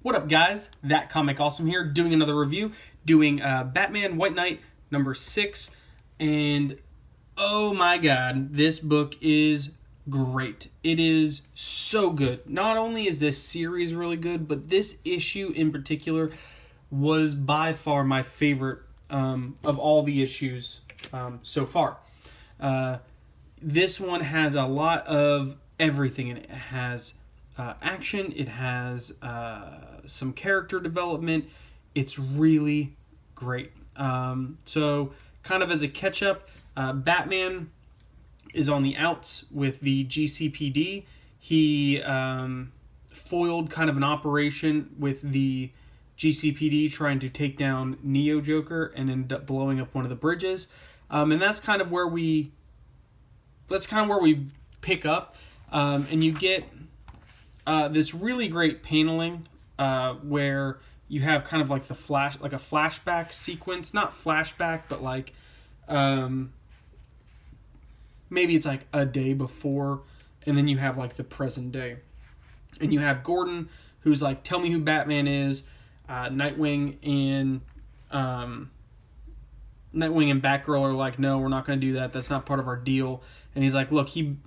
What up, guys? That Comic Awesome here, doing another review, doing Batman White Knight number 6, and oh my god, this book is great. It is so good. Not only is this series really good, but this issue in particular was by far my favorite of all the issues so far. This one has a lot of everything in it. It has action, it has some character development. It's really great. So kind of as a catch-up, Batman is on the outs with the GCPD. He foiled kind of an operation with the GCPD trying to take down Neo Joker and ended up blowing up one of the bridges. And that's kind of where we pick up, and you get this really great paneling where you have kind of like a flashback sequence, not flashback, but like maybe it's like a day before, and then you have like the present day, and you have Gordon who's like, tell me who Batman is. Nightwing and Batgirl are like, no, we're not going to do that. That's not part of our deal. And he's like, look, he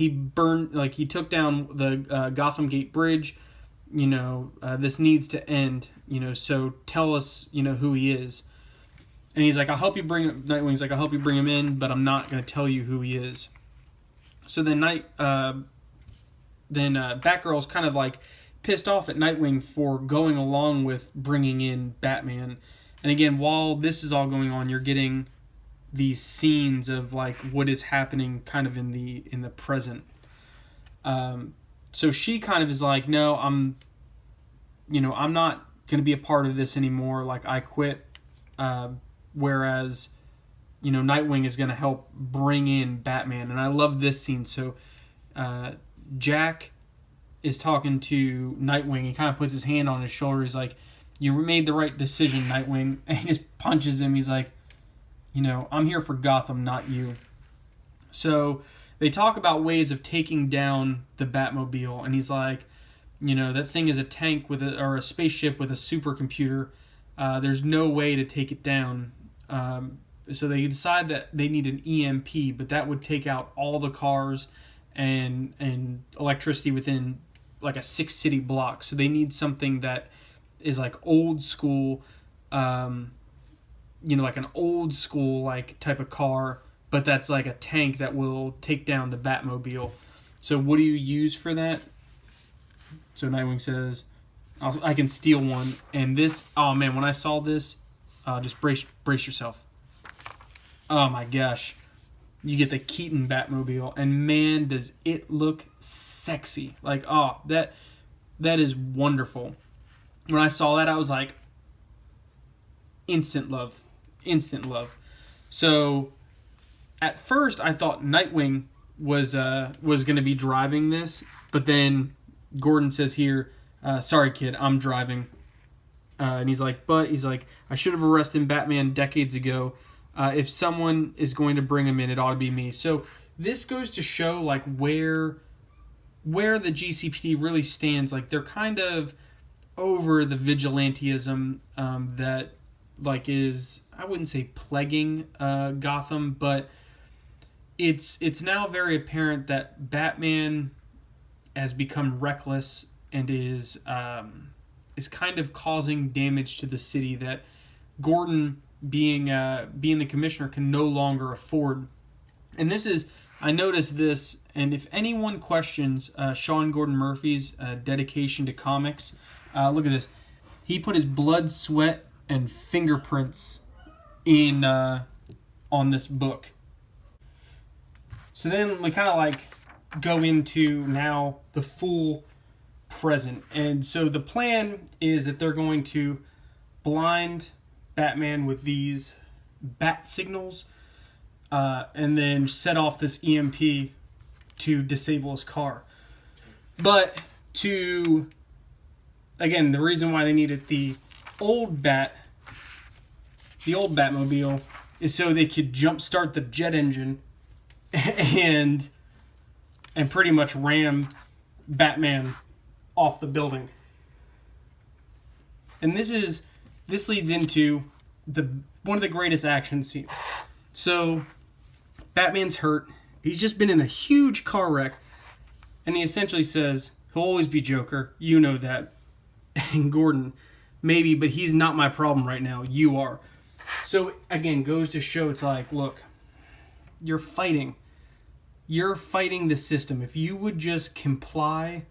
burned, like, he took down the Gotham Gate Bridge. You know, this needs to end. You know, so tell us, you know, who he is. And he's like, Nightwing's like, I'll help you bring him in, but I'm not going to tell you who he is. So then Batgirl's kind of like pissed off at Nightwing for going along with bringing in Batman. And again, while this is all going on, you're getting these scenes of like what is happening kind of in the present. So she kind of is like, no, I'm not going to be a part of this anymore. Like, I quit. Whereas, you know, Nightwing is going to help bring in Batman. And I love this scene. So Jack is talking to Nightwing. He kind of puts his hand on his shoulder. He's like, you made the right decision, Nightwing. And he just punches him. He's like, you know, I'm here for Gotham, not you. So they talk about ways of taking down the Batmobile. And he's like, you know, that thing is a tank or a spaceship with a supercomputer. There's no way to take it down. So they decide that they need an EMP, but that would take out all the cars and electricity within like a 6-city block. So they need something that is like old school, you know, like an old school like type of car, but that's like a tank that will take down the Batmobile. So what do you use for that? So Nightwing says, I can steal one. And this, oh man, when I saw this, just brace yourself. Oh my gosh. You get the Keaton Batmobile, and man, does it look sexy. Like, oh, that is wonderful. When I saw that, I was like, instant love. So at first I thought Nightwing was going to be driving this, but then Gordon says here, sorry kid, I'm driving. And he's like, I should have arrested Batman decades ago. If someone is going to bring him in, it ought to be me. So this goes to show like where the GCPD really stands. Like, they're kind of over the vigilantism that like is, I wouldn't say plaguing Gotham, but it's now very apparent that Batman has become reckless and is kind of causing damage to the city that Gordon, being the commissioner, can no longer afford. And this is, I noticed this, and if anyone questions Sean Gordon Murphy's dedication to comics, look at this. He put his blood, sweat, and fingerprints in on this book. So then we kind of like go into now the full present. And so the plan is that they're going to blind Batman with these bat signals, and then set off this EMP to disable his car. But again, the reason why they needed the old Batmobile is so they could jumpstart the jet engine and pretty much ram Batman off the building. And this leads into one of the greatest action scenes. So Batman's hurt. He's just been in a huge car wreck, and he essentially says he'll always be Joker. You know that. And Gordon, maybe, but he's not my problem right now. You are. So again, goes to show it's like, look, you're fighting the system. If you would just comply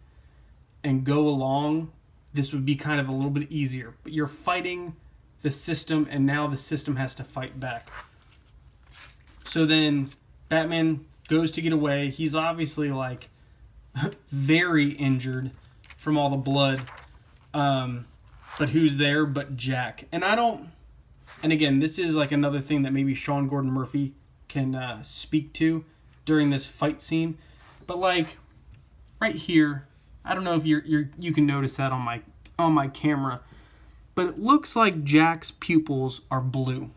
and go along, this would be kind of a little bit easier. But you're fighting the system, and now the system has to fight back. So then Batman goes to get away. He's obviously like very injured from all the blood. But who's there but Jack? And again, this is like another thing that maybe Sean Gordon Murphy can speak to during this fight scene. But like right here, I don't know if you can notice that on my camera, but it looks like Jack's pupils are blue.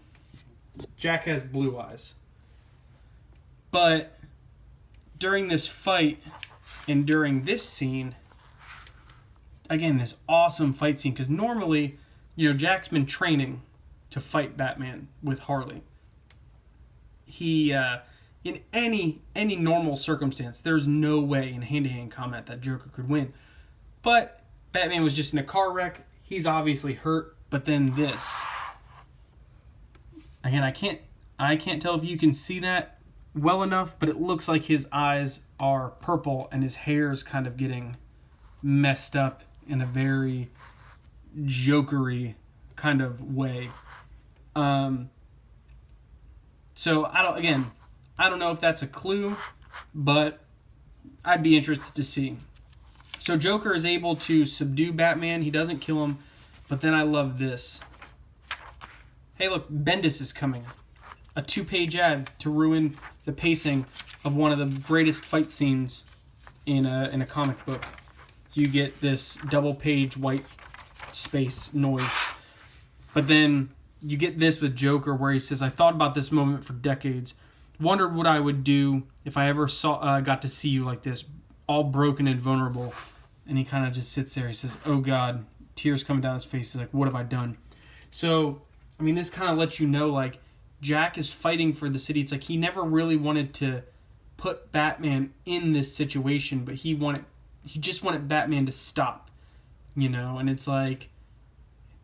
Jack has blue eyes. But during this fight and during this scene, again, this awesome fight scene, because normally, Jack's been training to fight Batman with Harley. He, in any normal circumstance, there's no way in hand-to-hand combat that Joker could win. But Batman was just in a car wreck. He's obviously hurt. But then this. Again, I can't tell if you can see that well enough, but it looks like his eyes are purple and his hair is kind of getting messed up in a very Jokery kind of way. So I don't know if that's a clue, but I'd be interested to see. So Joker is able to subdue Batman. He doesn't kill him, but then I love this. Hey, look, Bendis is coming. A 2-page ad to ruin the pacing of one of the greatest fight scenes in a comic book. You get this double-page white space noise. But then you get this with Joker where he says, I thought about this moment for decades. Wondered what I would do if I ever got to see you like this, all broken and vulnerable. And he kind of just sits there. He says, oh, God. Tears coming down his face. He's like, what have I done? So, this kind of lets you know, like, Jack is fighting for the city. It's like he never really wanted to put Batman in this situation, but he just wanted Batman to stop, and it's like,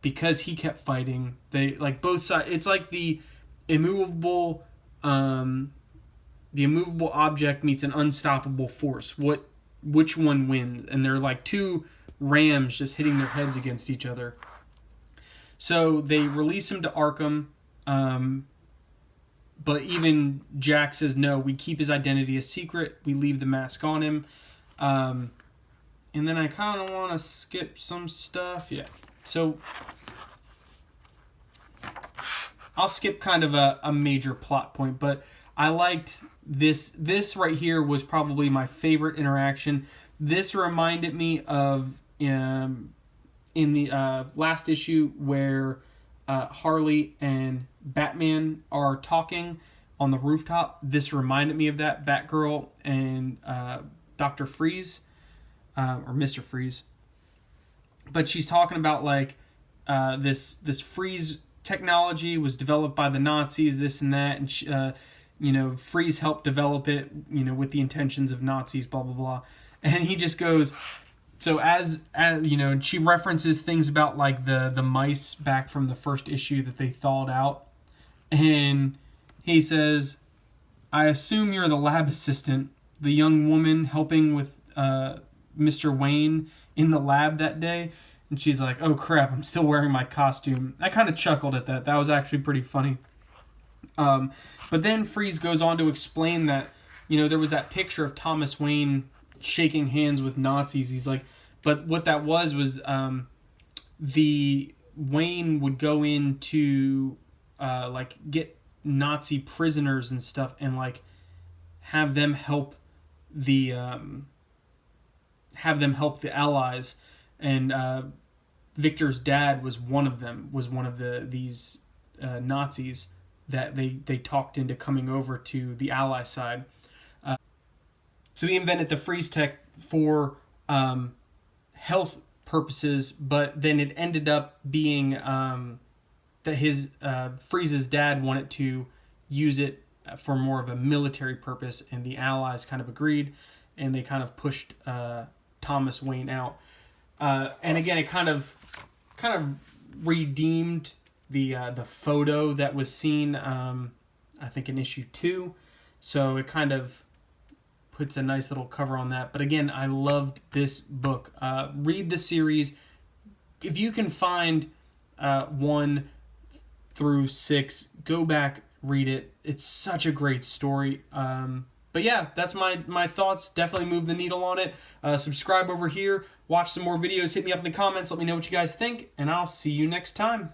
because he kept fighting, they, like, both sides, it's like the immovable object meets an unstoppable force. Which one wins? And they're like two rams just hitting their heads against each other. So they release him to Arkham, but even Jack says, no, we keep his identity a secret. We leave the mask on him. And then I kind of want to skip some stuff. Yeah. So I'll skip kind of a major plot point, but I liked this. This right here was probably my favorite interaction. This reminded me of in the last issue where Harley and Batman are talking on the rooftop. This reminded me of that. Batgirl and Dr. Freeze, or Mr. Freeze. But she's talking about like this freeze technology was developed by the Nazis, this and that, and she, Freeze helped develop it, with the intentions of Nazis, blah blah blah. And he just goes, so as she references things about like the mice back from the first issue that they thawed out, and he says, I assume you're the lab assistant, the young woman helping with Mr. Wayne in the lab that day. And she's like, oh crap, I'm still wearing my costume. I kind of chuckled at that. That was actually pretty funny. But then Freeze goes on to explain that, there was that picture of Thomas Wayne shaking hands with Nazis. He's like, but what that was the Wayne would go in to like get Nazi prisoners and stuff and like have them help the Allies. And Victor's dad was one of them, was one of these Nazis that they talked into coming over to the Ally side. So he invented the freeze tech for health purposes, but then it ended up being that his Frieza's dad wanted to use it for more of a military purpose, and the Allies kind of agreed, and they kind of pushed Thomas Wayne out. And again, it kind of redeemed the photo that was seen, I think in issue 2. So it kind of puts a nice little cover on that. But again, I loved this book. Read the series. If you can find 1 through 6, go back, read it. It's such a great story. But yeah, that's my thoughts. Definitely move the needle on it. Subscribe over here. Watch some more videos. Hit me up in the comments. Let me know what you guys think. And I'll see you next time.